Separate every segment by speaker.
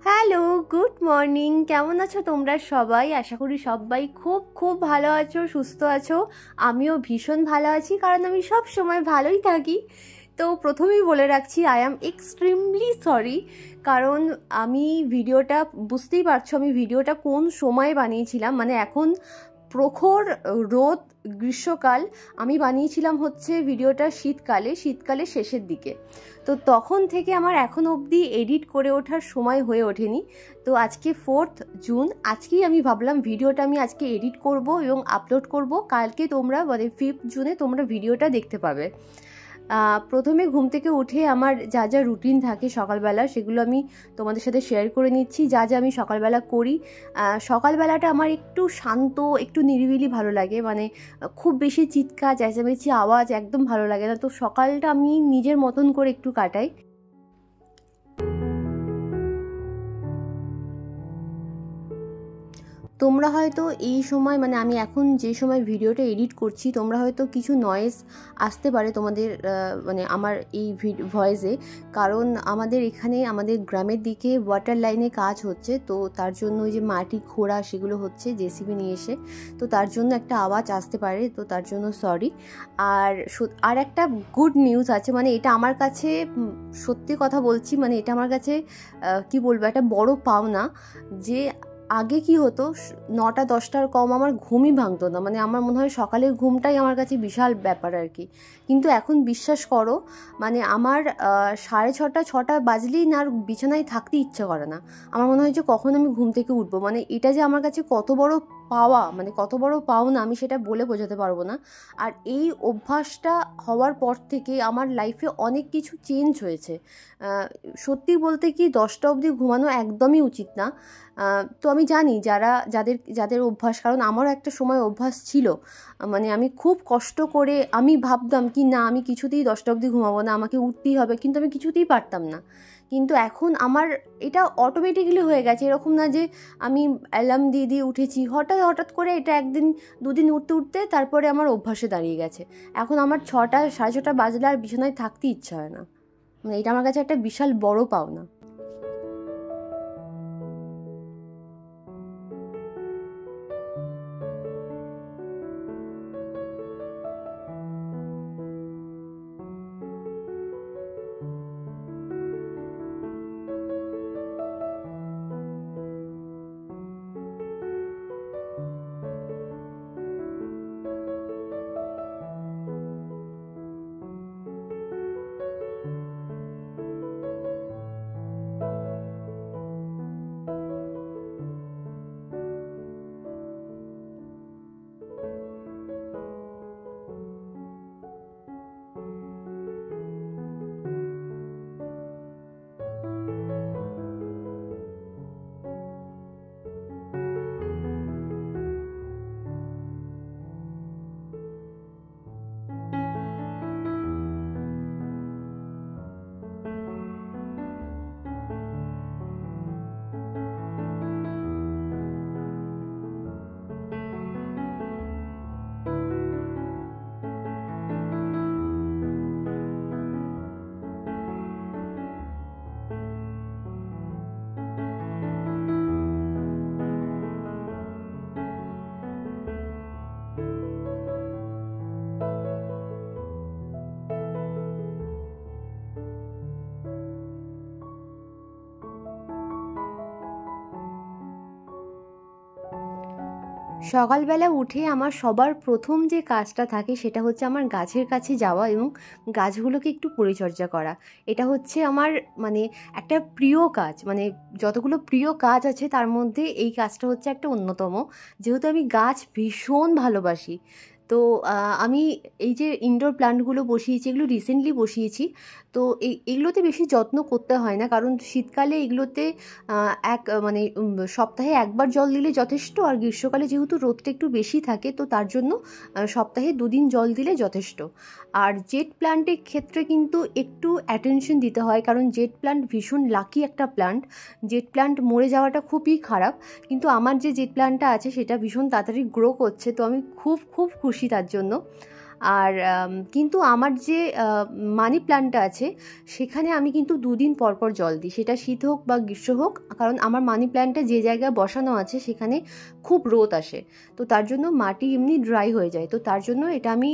Speaker 1: Hello, good morning. কেমন আছো তোমরা সবাই? আশা করি সবাই খুব খুব ভালো আছো, সুস্থ আছো। আমিও ভীষণ ভালো আছি, কারণ আমি সব সময় ভালোই থাকি। তো প্রথমেই বলে রাখছি, আই অ্যাম এক্সট্রিমলি সরি, কারণ আমি ভিডিওটা, বুঝতেই পারছো আমি ভিডিওটা কোন সময় বানিয়েছিলাম। মানে এখন প্রখর রোদ, গ্রীষ্মকাল। আমি বানিয়েছিলাম হচ্ছে ভিডিওটা শীতকালের শেষের দিকে। তো তখন থেকে আমার এখন অবধি এডিট করে ওঠার সময় হয়ে ওঠেনি। তো আজকে 4th জুন, আজকেই আমি ভাবলাম ভিডিওটা আমি আজকে এডিট করব এবং আপলোড করব। কালকে তোমরা মানে 5th জুনে তোমরা ভিডিওটা দেখতে পাবে। প্রথমে ঘুম থেকে উঠে আমার যা যা রুটিন থাকে সকালবেলা, সেগুলো আমি তোমাদের সাথে শেয়ার করে নিচ্ছি। যা যা আমি সকালবেলা করি, সকালবেলাটা আমার একটু শান্ত, একটু নিরিবিলি ভালো লাগে। মানে খুব বেশি চিৎকার চেঁচামেচি আওয়াজ একদম ভালো লাগে না। তো সকালটা আমি নিজের মতন করে একটু কাটাই। তোমরা হয়তো এই সময়, মানে আমি এখন যে সময় ভিডিওটা এডিট করছি, তোমরা হয়তো কিছু নয়েজ আসতে পারে তোমাদের মানে আমার এই ভয়েসে, কারণ আমাদের এখানে আমাদের গ্রামের দিকে ওয়াটার লাইনে কাজ হচ্ছে। তো তার জন্য ওই যে মাটি খোঁড়া সেগুলো হচ্ছে জেসিবি নিয়ে এসে, তো তার জন্য একটা আওয়াজ আসতে পারে, তো তার জন্য সরি। আর একটা গুড নিউজ আছে, মানে এটা আমার কাছে সত্যি কথা বলছি, মানে এটা আমার কাছে কি বলবো, একটা বড় পাওনা। যে আগে কি হতো, 9টা 10টার কম আমার ঘুমই ভাঙতো না। মানে আমার মনে হয় সকালের ঘুমটাই আমার কাছে বিশাল ব্যাপার আর কি। কিন্তু এখন বিশ্বাস করো, মানে আমার 6:30 6টা বাজলেই না আর বিছানায় থাকতে ইচ্ছে করে না। আমার মনে হয় যে কখন আমি ঘুম থেকে উঠবো। মানে এটা যে আমার কাছে কত বড় পাওয়া, মানে কত বড় পাওনা, আমি সেটা বলে বোঝাতে পারবো না। আর এই অভ্যাসটা হওয়ার পর থেকে আমার লাইফে অনেক কিছু চেঞ্জ হয়েছে। সত্যি বলতে কি, 10টা অবধি ঘুমানো একদমই উচিত না। তো আমি জানি যাদের অভ্যাস, কারণ আমারও একটা সময় অভ্যাস ছিল। মানে আমি খুব কষ্ট করে আমি ভাবতাম কি না, আমি কিছুতেই 10টা অবধি ঘুমাবো না, আমাকে উঠতেই হবে, কিন্তু আমি কিছুতেই পারতাম না। কিন্তু এখন আমার এটা অটোমেটিক্যালি হয়ে গেছে। এরকম না যে আমি অ্যালার্ম দিয়ে দিয়ে উঠেছি, হঠাৎ হঠাৎ করে এটা একদিন দুদিন উঠতে উঠতে তারপরে আমার অভ্যাসে দাঁড়িয়ে গেছে। এখন আমার 6টা 6:30 বাজলে আর বিছানায় থাকতে ইচ্ছা হয় না। মানে এটা আমার কাছে একটা বিশাল বড় পাওনা। সকালবেলা উঠে আমার সবার প্রথম যে কাজটা থাকে সেটা হচ্ছে আমার গাছের কাছে যাওয়া এবং গাছগুলোকে একটু পরিচর্যা করা। এটা হচ্ছে আমার মানে একটা প্রিয় কাজ। মানে যতগুলো প্রিয় কাজ আছে তার মধ্যে এই কাজটা হচ্ছে একটা অন্যতম। যেহেতু আমি গাছ ভীষণ ভালোবাসি, তো আমি এই যে ইনডোর প্ল্যান্টগুলো বসিয়েছি, এগুলো রিসেন্টলি বসিয়েছি। তো এগুলোতে বেশি যত্ন করতে হয় না, কারণ শীতকালে এগুলোতে মানে সপ্তাহে একবার জল দিলে যথেষ্ট। আর গ্রীষ্মকালে যেহেতু রোদটা একটু বেশি থাকে, তো তার জন্য সপ্তাহে 2 দিন জল দিলে যথেষ্ট। আর জেড প্ল্যান্টের ক্ষেত্রে কিন্তু একটু অ্যাটেনশন দিতে হয়, কারণ জেড প্ল্যান্ট ভীষণ লাকি একটা প্ল্যান্ট। জেড প্ল্যান্ট মরে যাওয়াটা খুবই খারাপ, কিন্তু আমার যে জেড প্ল্যান্টটা আছে সেটা ভীষণ তাড়াতাড়ি গ্রো করছে, তো আমি খুব খুব খুশি তার জন্য। আর কিন্তু আমার যে মানি প্ল্যান্টটা আছে সেখানে আমি কিন্তু 2 দিন পর পর জল দিই, সেটা শীত হোক বা গ্রীষ্ম হোক, কারণ আমার মানি প্ল্যান্টটা যে জায়গায় বসানো আছে সেখানে খুব রোদ আসে, তো তার জন্য মাটি এমনি ড্রাই হয়ে যায়। তো তার জন্য এটা আমি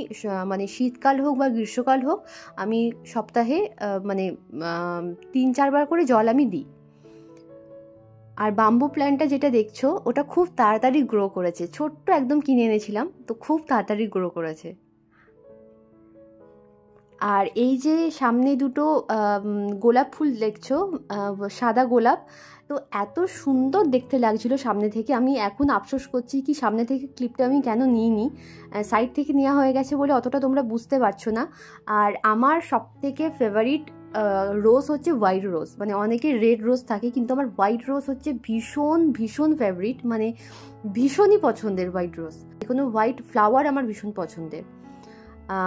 Speaker 1: মানে শীতকাল হোক বা গ্রীষ্মকাল হোক আমি সপ্তাহে মানে 3-4 বার করে জল আমি দিই। আর বাম্বু প্ল্যান্টটা যেটা দেখছো ওটা খুব তাড়াতাড়ি গ্রো করেছে, ছোট্ট একদম কিনে এনেছিলাম, তো খুব তাড়াতাড়ি গ্রো করেছে। আর এই যে সামনে দুটো গোলাপ ফুল দেখছো, সাদা গোলাপ, তো এত সুন্দর দেখতে লাগছিল সামনে থেকে। আমি এখন আফসোস করছি কি সামনে থেকে ক্লিপটা আমি কেন নিইনি, সাইড থেকে নেওয়া হয়ে গেছে বলে অতটা তোমরা বুঝতে পারছো না। আর আমার সবথেকে ফেভারিট রোজ হচ্ছে হোয়াইট রোজ, মানে অনেকে রেড রোজ থাকে কিন্তু আমার হোয়াইট রোজ হচ্ছে ভীষণ ভীষণ ফেভারিট, মানে ভীষণই পছন্দের হোয়াইট রোজ, কোনো হোয়াইট ফ্লাওয়ার আমার ভীষণ পছন্দের।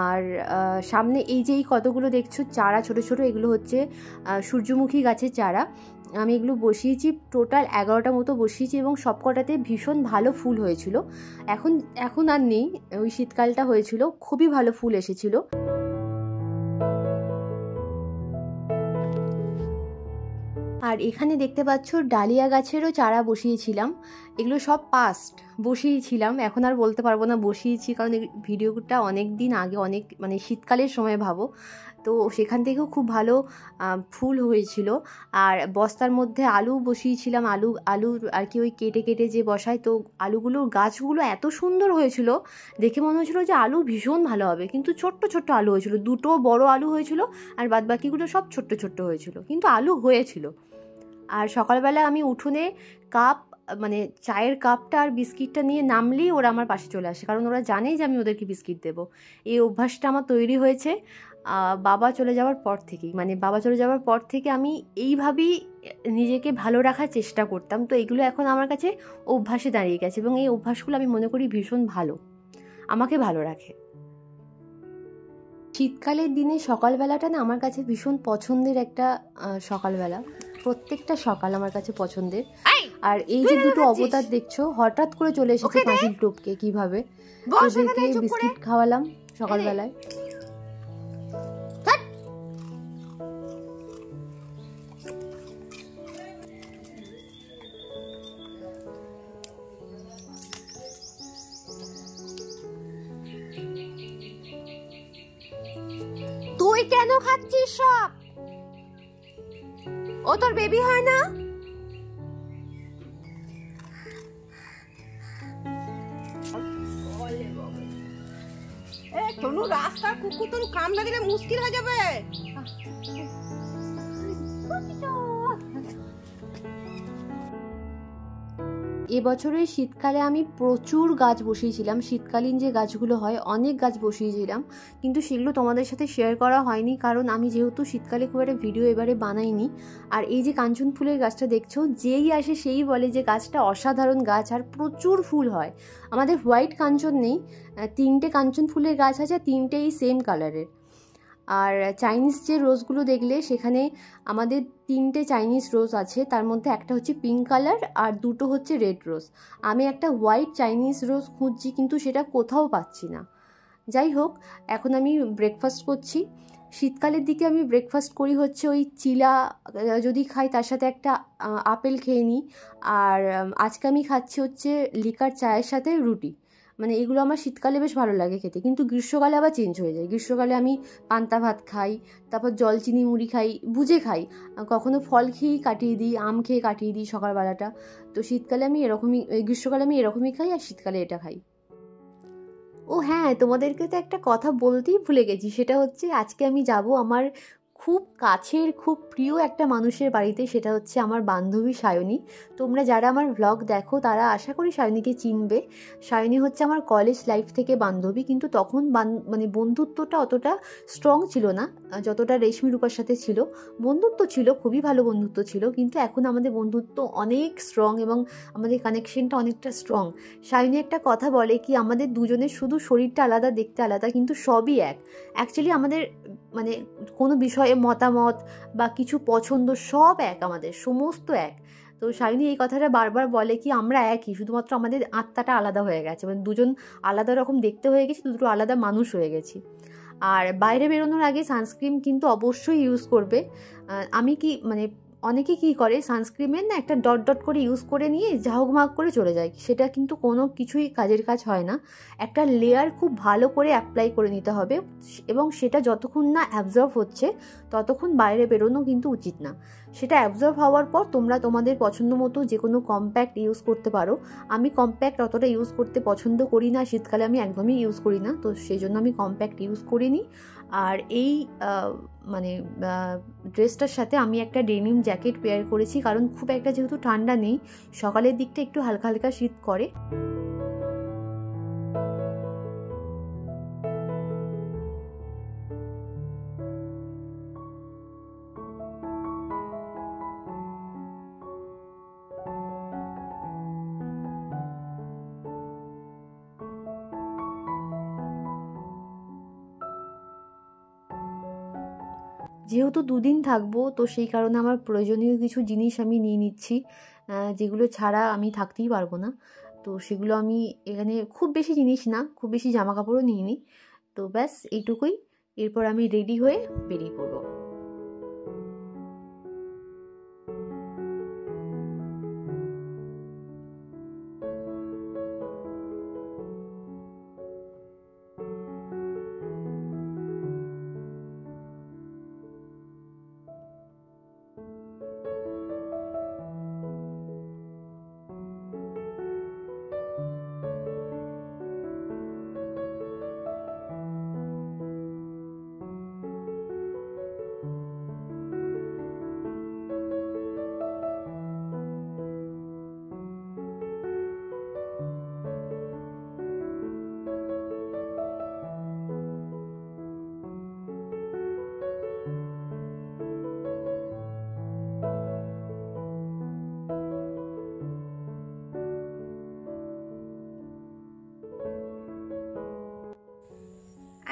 Speaker 1: আর সামনে এই যে এই কতগুলো দেখছো চারা ছোট ছোট, এগুলো হচ্ছে সূর্যমুখী গাছের চারা। আমি এগুলো বসিয়েছি, টোটাল 11টা মতো বসিয়েছি এবং সবকটাতে ভীষণ ভালো ফুল হয়েছিল। এখন আর নেই, ওই শীতকালটা হয়েছিল, খুবই ভালো ফুল এসেছিল। আর এখানে দেখতে পাচ্ছ ডালিয়া গাছেরও চারা বসিয়েছিলাম, এগুলো সব পাস্ট বসিয়েছিলাম, এখন আর বলতে পারবো না বসিয়েছি, কারণ এই ভিডিওটা অনেক দিন আগে, অনেক মানে শীতকালের সময় ভাবো, তো সেখান থেকেও খুব ভালো ফুল হয়েছিল। আর বস্তার মধ্যে আলু বসিয়েছিলাম, আলু আর কি ওই কেটে কেটে যে বসায়, তো আলুগুলোর গাছগুলো এত সুন্দর হয়েছিল, দেখে মনে হয়েছিল যে আলু ভীষণ ভালো হবে, কিন্তু ছোট্ট ছোট্ট আলু হয়েছিল, 2টো বড় আলু হয়েছিল আর বাদবাকিগুলো সব ছোট্ট ছোট্ট হয়েছিল, কিন্তু আলু হয়েছিল। আর সকালবেলা আমি উঠোনে মানে চায়ের কাপটা আর বিস্কিটটা নিয়ে নামলেই ওরা আমার পাশে চলে আসে, কারণ ওরা জানেই যে আমি ওদেরকে বিস্কিট দেবো। এই অভ্যাসটা আমার তৈরি হয়েছে বাবা চলে যাওয়ার পর থেকেই, মানে বাবা চলে যাওয়ার পর থেকে আমি এইভাবেই নিজেকে ভালো রাখার চেষ্টা করতাম, তো এগুলো এখন আমার কাছে অভ্যাসে দাঁড়িয়ে গেছে এবং এই অভ্যাসগুলো আমি মনে করি ভীষণ ভালো, আমাকে ভালো রাখে। শীতকালের দিনে সকালবেলাটা না আমার কাছে ভীষণ পছন্দের একটা সকালবেলা, প্রত্যেকটা সকাল আমার কাছে পছন্দের। আর এই যে দুটো অবতার দেখছো হঠাৎ করে চলে এসেছে পাখির টোপকে কিভাবে, ওদেরকে বিস্কিট খাওয়ালাম সকালবেলায়। তুই কেন খাচ্ছিস সব? ও তোর বেবি হয় না?
Speaker 2: তনু রাস্তার কুকুর তনু কামড়া দিলে মুশকিল হয়ে যাবে।
Speaker 1: এবছরের শীতকালে আমি প্রচুর গাছ বসিয়েছিলাম, শীতকালীন যে গাছগুলো হয় অনেক গাছ বসিয়েছিলাম, কিন্তু সেগুলো তোমাদের সাথে শেয়ার করা হয়নি, কারণ আমি যেহেতু শীতকালে খুব একটা ভিডিও এবারে বানাইনি। আর এই যে কাঞ্চন ফুলের গাছটা দেখছো, যেই আসে সেই বলে যে গাছটা অসাধারণ গাছ আর প্রচুর ফুল হয়। আমাদের হোয়াইট কাঞ্চন নেই, 3টে কাঞ্চন ফুলের গাছ আছে, 3টেই সেম কালারের। আর চাইনিজ যে রোজগুলো দেখলে সেখানে আমাদের 3টে চাইনিজ রোজ আছে, তার মধ্যে একটা হচ্ছে পিঙ্ক কালার আর 2টো হচ্ছে রেড রোজ। আমি একটা হোয়াইট চাইনিজ রোজ খুঁজছি কিন্তু সেটা কোথাও পাচ্ছি না। যাই হোক, এখন আমি ব্রেকফাস্ট করছি। শীতকালের দিকে আমি ব্রেকফাস্ট করি হচ্ছে ওই চিলা যদি খাই তার সাথে একটা আপেল খেয়ে নিই, আর আজকে আমি খাচ্ছি হচ্ছে লিকার চায়ের সাথে রুটি, মানে এগুলো আমার শীতকালে বেশ ভালো লাগে খেতে, কিন্তু গ্রীষ্মকালে আবার চেঞ্জ হয়ে যায়। গ্রীষ্মকালে আমি পান্তা ভাত খাই, তারপর জল চিনি মুড়ি খাই, বুঝে খাই, কখনো ফল খেয়েই কাটিয়ে দিই, আম খেয়ে কাটিয়ে দিই সকালবেলাটা। তো শীতকালে আমি এরকমই, গ্রীষ্মকালে আমি এরকমই খাই আর শীতকালে এটা খাই। ও হ্যাঁ, তোমাদেরকে তো একটা কথা বলতেই ভুলে গেছি, সেটা হচ্ছে আজকে আমি যাব আমার খুব কাছের খুব প্রিয় একটা মানুষের বাড়িতে, সেটা হচ্ছে আমার বান্ধবী সায়নী। তোমরা যারা আমার ভ্লগ দেখো তারা আশা করি সায়নীকে চিনবে। সায়নী হচ্ছে আমার কলেজ লাইফ থেকে বান্ধবী, কিন্তু তখন মানে বন্ধুত্বটা অতটা স্ট্রং ছিল না যতটা রেশমি রূপার সাথে ছিল। বন্ধুত্ব ছিল, খুবই ভালো বন্ধুত্ব ছিল, কিন্তু এখন আমাদের বন্ধুত্ব অনেক স্ট্রং এবং আমাদের কানেকশনটা অনেকটা স্ট্রং। সায়নী একটা কথা বলে কি, আমাদের দুজনের শুধু শরীরটা আলাদা, দেখতে আলাদা, কিন্তু সবই এক। অ্যাকচুয়ালি আমাদের মানে কোনো বিষয়ে মতামত বা কিছু পছন্দ সব এক, আমাদের সমস্ত এক। তো শাইনি এই কথাটা বারবার বলে কি আমরা একই, শুধুমাত্র আমাদের আত্মাটা আলাদা হয়ে গেছে, মানে দুজন আলাদা রকম দেখতে হয়ে গেছি, দুটো আলাদা মানুষ হয়ে গেছি। আর বাইরে বেরোনোর আগে সানস্ক্রিন কিন্তু অবশ্যই ইউজ করবে। আমি কি মানে অনেকে কি করে সানস্ক্রিনের না একটা ডট ডট করে ইউজ করে নিয়ে ঝাউকমাক করে চলে যায়, সেটা কিন্তু কোনো কিছুই কাজের কাজ হয় না। একটা লেয়ার খুব ভালো করে অ্যাপ্লাই করে নিতে হবে, এবং সেটা যতক্ষণ না অ্যাবজর্ব হচ্ছে ততক্ষণ বাইরে বেরোনো কিন্তু উচিত না। সেটা অ্যাবজর্ব হওয়ার পর তোমরা তোমাদের পছন্দ মতো যে কোনো কম্প্যাক্ট ইউজ করতে পারো। আমি কম্প্যাক্ট অতটা ইউজ করতে পছন্দ করি না, শীতকালে আমি একদমই ইউজ করি না, তো সেই জন্য আমি কম্প্যাক্ট ইউজ করিনি। আর এই মানে ড্রেসটার সাথে আমি একটা ডেনিম জ্যাকেট পেয়ার করেছি, কারণ খুব একটা যেহেতু ঠান্ডা নেই, সকালের দিকটা একটু হালকা হালকা শীত করে। যেহেতু দুদিন থাকবো, তো সেই কারণে আমার প্রয়োজনীয় কিছু জিনিস আমি নিয়ে নিচ্ছি, যেগুলো ছাড়া আমি থাকতেই পারবো না। তো সেগুলো আমি এখানে খুব বেশি জিনিস না, খুব বেশি জামা কাপড়ও নিইনি, তো ব্যাস এইটুকুই। এরপর আমি রেডি হয়ে বেরিয়ে পড়বো।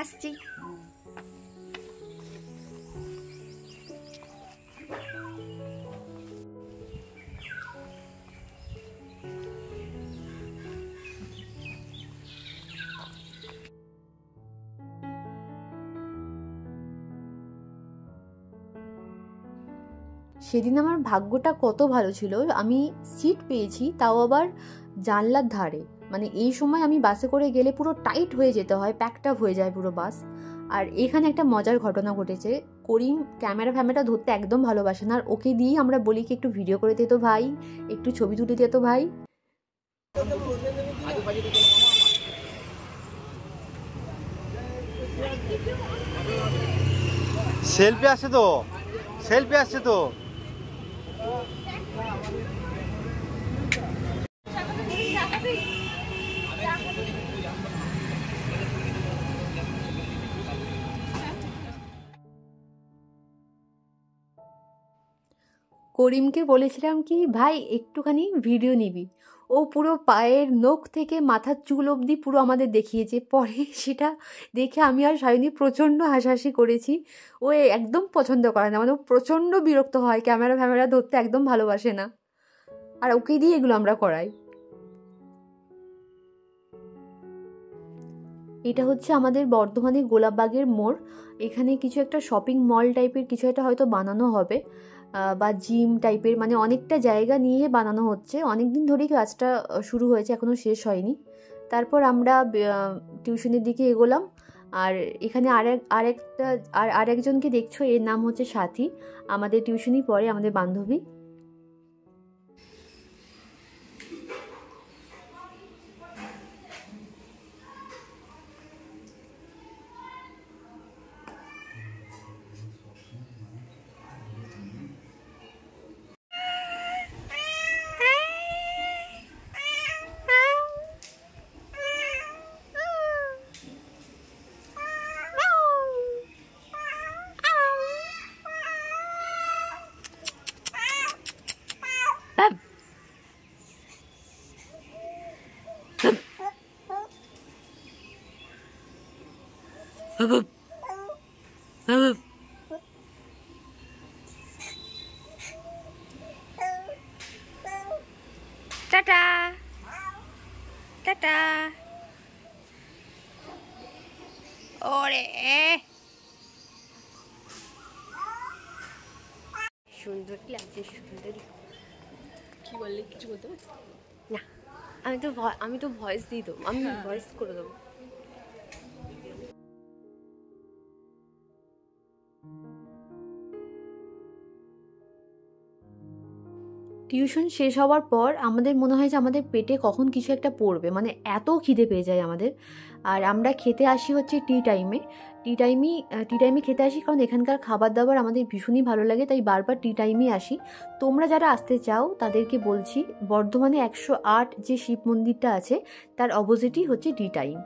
Speaker 2: আসছি।
Speaker 1: সেদিন আমার ভাগ্যটা কত ভালো ছিল, আমি সিট পেয়েছি, তাও আবার জানলার ধারে। মানে এই সময় আমি বাসে করে গেলে পুরো টাইট হয়ে যেতে হয়, প্যাকড আপ হয়ে যায় পুরো বাস। আর এখানে একটা মজার ঘটনা ঘটেছে, করিম ক্যামেরা ফ্যামেরা ধরতে একদম ভালোবাসে না, আর ওকে দিয়েই আমরা বলি কি একটু ভিডিও করে দে তো ভাই, একটু ছবি তুলে দে তো ভাই।
Speaker 3: সেলফি আসছে তো, সেলফি আসছে তো।
Speaker 1: করিমকে বলেছিলাম কি ভাই একটুখানি ভিডিও নিবি, ও পুরো পায়ের নখ থেকে মাথার চুল অবধি পুরো আমাদের দেখিয়েছে। পরে সেটা দেখে আমি আর সায়নী প্রচণ্ড হাসাহাসি করেছি। ও একদম পছন্দ করে না, মানে ও প্রচণ্ড বিরক্ত হয়, ক্যামেরা ফ্যামেরা ধরতে একদম ভালোবাসে না, আর ওকে দিয়ে এগুলো আমরা করাই। এটা হচ্ছে আমাদের বর্ধমানে গোলাপবাগের মোড়। এখানে কিছু একটা শপিং মল টাইপের কিছু একটা হয়তো বানানো হবে, বা জিম টাইপের, মানে অনেকটা জায়গা নিয়ে বানানো হচ্ছে। অনেক দিন ধরেই কাজটা শুরু হয়েছে, এখনও শেষ হয়নি। তারপর আমরা টিউশনের দিকে এগোলাম। আর এখানে আরেকজনকে দেখছো, এর নাম হচ্ছে সাথী, আমাদের টিউশনই পড়ে, আমাদের বান্ধবী।
Speaker 2: Tata tata. ওরে সুন্দরী লাগছে, সুন্দরী।
Speaker 1: কি বললে, কিছু বলতে পারছি না। আমি তো ভয়েস দিয়ে দেবো, আমি ভয়েস করে দেবো। টিউশন শেষ হওয়ার পর আমাদের মনে হয় যে আমাদের পেটে কখন কিছু একটা পড়বে, মানে এত খিদে পেয়ে যায় আমাদের। আর আমরা খেতে আসি হচ্ছে টি টাইমে খেতে আসি, কারণ এখানকার খাবার দাবার আমাদের ভীষণই ভালো লাগে, তাই বারবার টি টাইমে আসি। তোমরা যারা আসতে চাও তাদেরকে বলছি, বর্ধমানে 108 যে শিব মন্দিরটা আছে তার অপোজিটই হচ্ছে টি টাইম।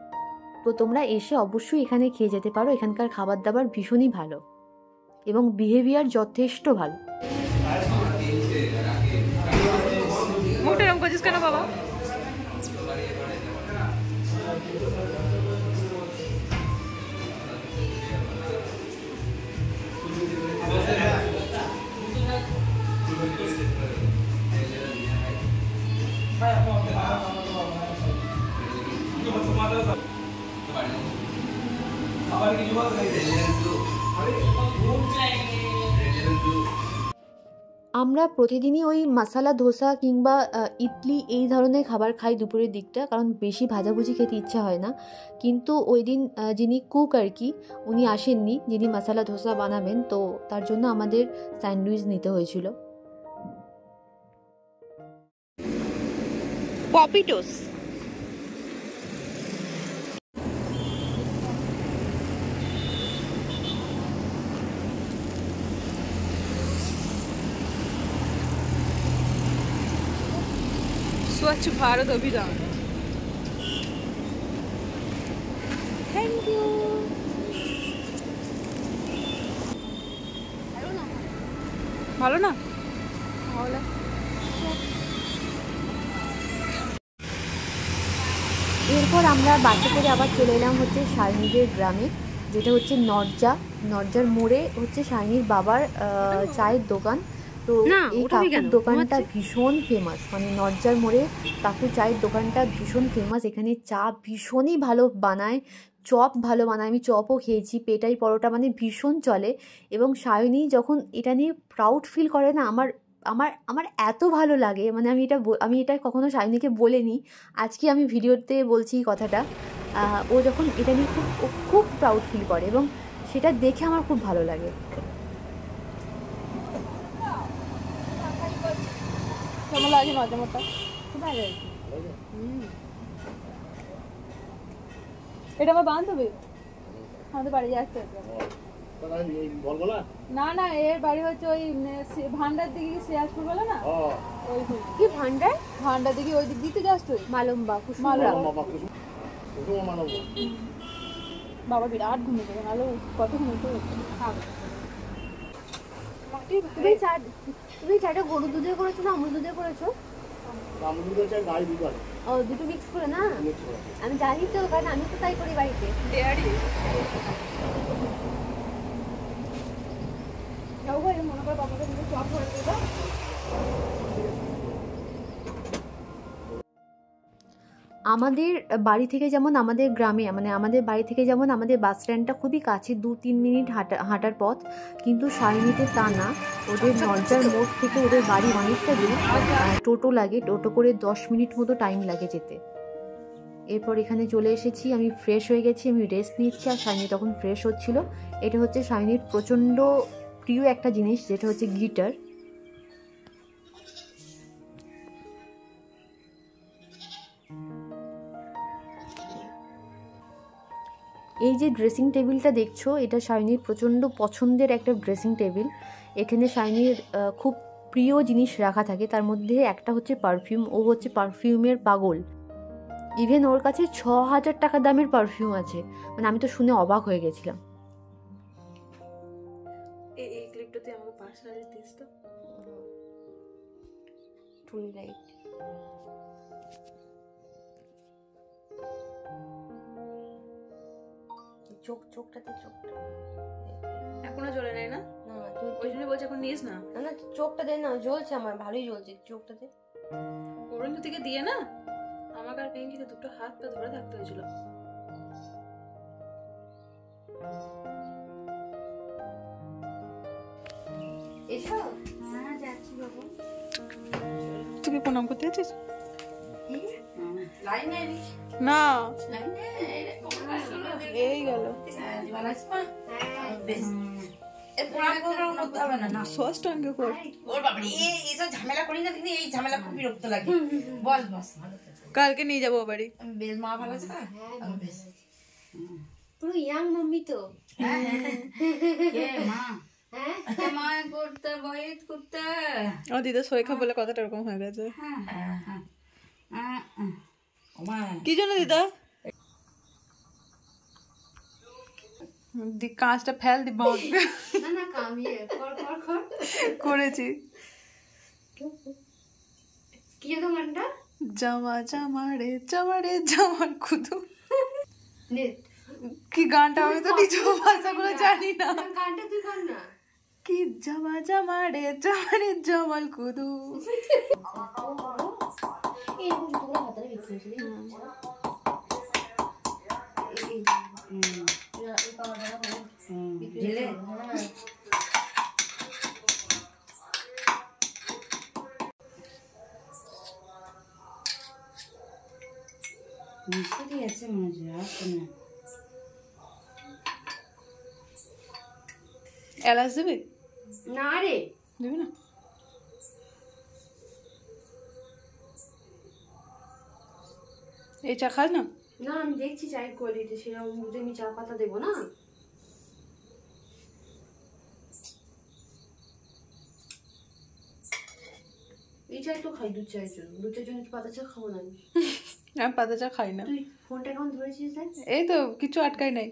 Speaker 1: তো তোমরা এসে অবশ্যই এখানে খেয়ে যেতে পারো। এখানকার খাবার দাবার ভীষণই ভালো এবং বিহেভিয়ার যথেষ্ট ভালো।
Speaker 2: মুখটা এরকম করছিস কেন বাবা?
Speaker 1: আমরা প্রতিদিনই ওই মশালা ধোসা কিংবা ইডলি এই ধরনের খাবার খাই দুপুরের দিকটা, কারণ বেশি ভাজাভুজি খেতে ইচ্ছা হয় না। কিন্তু ওই দিন যিনি কুক আর কি, উনি আসেননি, যিনি মশালা ধোসা বানাবেন, তো তার জন্য আমাদের স্যান্ডউইচ নিতে হয়েছিল।
Speaker 2: পপিটোস स्वच्छ भारत अभियान। Thank you. ভালো না? তাহলে
Speaker 1: এরপর আমরা বাসে করে আবার চলে এলাম হচ্ছে শাইনিদের গ্রামে, যেটা হচ্ছে নরজার মোড়ে হচ্ছে শাইনির বাবার চায়ের দোকান। তো এই কাকুর দোকানটা ভীষণ ফেমাস, মানে নরজার মোড়ে কাকুর চায়ের দোকানটা ভীষণ ফেমাস। এখানে চা ভীষণই ভালো বানায়, চপ ভালো বানায়, আমি চপও খেয়েছি, পেটাই পরোটা মানে ভীষণ চলে। এবং শাইনি যখন এটা নিয়ে প্রাউড ফিল করে না, আমার আমার আমার এত ভালো লাগে, মানে আমি এটা কখনো শাইনিকে বলিনি, আজকে আমি ভিডিওতে বলছি এই কথাটা। ও যখন এটা নিয়ে খুব প্রাউড ফিল করে এবং সেটা দেখে আমার খুব ভালো লাগে।
Speaker 2: কেমন লাগে মজা মতো?
Speaker 1: খুব ভালো লাগে।
Speaker 2: এটা আমার বান্ধবী, আমাদের বাড়ি যাচ্ছে। না না, এর বাড়ি হচ্ছে ওই ভান্ডার দিকে, শ্রেয়াসপুর বলে না, ওই
Speaker 1: কি ভান্ডার
Speaker 2: দিকে ওই দিক দিতে যাস তুই?
Speaker 1: মালম্বা
Speaker 2: বাবা বিরাট ঘুমিয়ে যাবে, নাহলে কত ঘুমিয়ে
Speaker 1: তুমি চাটা গরু দুধে করেছো না আমুল দুধে করেছো? ও দুটো মিক্স করে না, আমি জানি তো, কারণ আমি তো তাই করি বাড়িতে।
Speaker 2: মনে করে বাবাকে চপ করে দেবো।
Speaker 1: আমাদের বাড়ি থেকে যেমন আমাদের গ্রামে, মানে আমাদের বাড়ি থেকে যেমন আমাদের বাস স্ট্যান্ডটা খুবই কাছে, 2-3 মিনিট হাঁটার পথ, কিন্তু শাইনিতে তা না। ওদের নরজার মোড় থেকে ওদের বাড়ি অনেকটা দূর, টোটো লাগে, টোটো করে 10 মিনিট মতো টাইম লাগে যেতে। এরপর এখানে চলে এসেছি, আমি ফ্রেশ হয়ে গেছি, আমি রেস্ট নিচ্ছি, আর শাইনি তখন ফ্রেশ হচ্ছিল। এটা হচ্ছে শাইনির প্রচণ্ড প্রিয় একটা জিনিস, যেটা হচ্ছে গিটার। এই যে ড্রেসিং টেবিলটা দেখছো, এটা শাইনির প্রচণ্ড পছন্দের একটা ড্রেসিং টেবিল। এখানে শাইনির খুব প্রিয় জিনিস রাখা থাকে, তার মধ্যে একটা হচ্ছে পারফিউম। ও হচ্ছে পারফিউমের পাগল, ইভেন ওর কাছে 6,000 টাকা দামের পারফিউম আছে, মানে আমি তো শুনে অবাক হয়ে গেছিলাম।
Speaker 2: এই ক্লিপটাতে আমাকে 5,000 দিস তো।
Speaker 1: টুনি লাইট চোখটাতে চোখটা
Speaker 2: এখনো জ্বলে নাই না?
Speaker 1: না তুই
Speaker 2: ওই জন্য বলছি এখন নিস না।
Speaker 1: না না চোখটা দে না, জ্বলছে আমার, ভালোই জ্বলছে চোখটাতে।
Speaker 2: অরুণ থেকে দিয়ে না আমাকে আর পিঙ্কিকে দুটো হাত পা ধরে থাকতে হয়েছিল।
Speaker 1: এসো। হ্যাঁ যাচ্ছি বাবু।
Speaker 2: তুই প্রণাম করতে যাচ্ছিস? না এই গেল ষষ্টাঙ্গ কর।
Speaker 4: ঝামেলা করি না, এই ঝামেলা খুব বিরক্ত লাগে। বল বস,
Speaker 2: কালকে নিয়ে যাবো বাড়ি।
Speaker 4: বেশ, মা ভালো আছে?
Speaker 1: পুরো ইয়াং মাম্মি তো।
Speaker 4: মা করতে বহিত করতে
Speaker 2: ও দিদা শরীর বলে কথাটা এরকম হয়ে গেছে। কি জন্য দিদা? কাঁচটা ফেল দি বাউল।
Speaker 1: না না কামিয়ে কর কর কর
Speaker 2: করেছি।
Speaker 1: কি যেন গানটা?
Speaker 2: জামা জামা রে জামার খুদু।
Speaker 1: নে
Speaker 2: কি গানটা, আমি তো নিজ ভাষাগুলো জানি না।
Speaker 1: গানটা তুই গান না।
Speaker 2: কি জামা রে জামাল খুদু।
Speaker 1: এই বুঝ তোমরা হাতারে বিক্রি হয়েছে।
Speaker 4: মিষ্টি আছে মনে হচ্ছে, আসছে না।
Speaker 2: এলাচ দেবে?
Speaker 1: না রে
Speaker 2: দেবে না? এই চা খাস না?
Speaker 1: না আমি দেখছি চায়ের কোয়ালিটি, সেরকম বুঝে আমি চা পাতা দেবো না। এই চাই তো খাই দুধ চায়ের জন্য, দুধ চায়ের জন্য পাতা চা খাবো না আমি।
Speaker 2: আমি পাতা চা খাই না।
Speaker 1: তুই ফোনটা কেমন ধরেছিস দেখ?
Speaker 2: এই তো কিছু আটকাই নাই।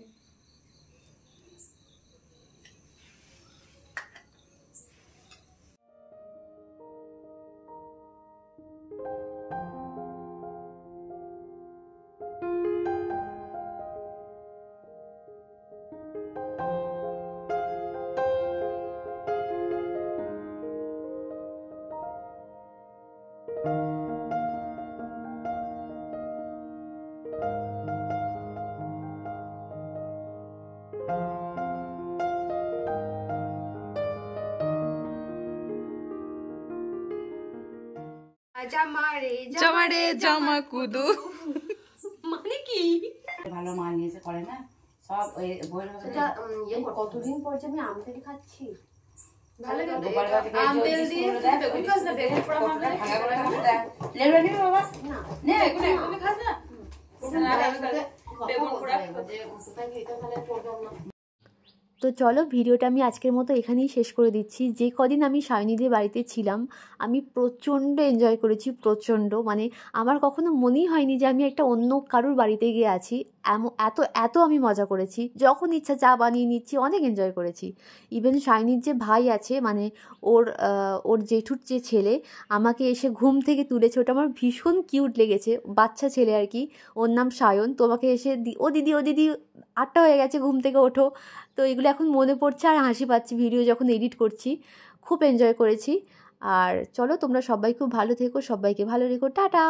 Speaker 2: জামা কুদু
Speaker 1: মানে কি?
Speaker 4: ভালো মা নিয়েছে করে না সব ওই বইয়ের মধ্যে।
Speaker 1: কতদিন পর যে আমি আম থেকে খাচ্ছি।
Speaker 4: ভালো আম তেল দিয়ে বেগুন খাস না, বেগুন পোড়া মাখা ভাঙা করে খাবে। লেবু নিবি বাবা? না নে এখন একদম খাস না। বেগুন পোড়া
Speaker 1: তো চলো ভিডিওটা আমি আজকের মতো এখানেই শেষ করে দিচ্ছি। যে কদিন আমি সায়নীদের বাড়িতে ছিলাম আমি প্রচণ্ড এনজয় করেছি, প্রচণ্ড, মানে আমার কখনো মনেই হয়নি যে আমি একটা অন্য কারোর বাড়িতে গিয়ে আছি। এত এত আমি মজা করেছি, যখন ইচ্ছা চা বানিয়ে নিচ্ছি, অনেক এনজয় করেছি। ইভেন সায়নীর যে ভাই আছে, মানে ওর জেঠুর যে ছেলে আমাকে এসে ঘুম থেকে তুলেছে, ওটা আমার ভীষণ কিউট লেগেছে, বাচ্চা ছেলে আর কি, ওর নাম সায়ন। তোমাকে এসে ও দিদি 8টা হয়ে গেছে, ঘুম থেকে ওঠো। তো এগুলো এখন মনে পড়ছে আর হাসি পাচ্ছি ভিডিও যখন এডিট করছি। খুব এনজয় করেছি। আর চলো তোমরা সবাই খুব ভালো থেকো, সবাইকে ভালো রেখো, টাটা।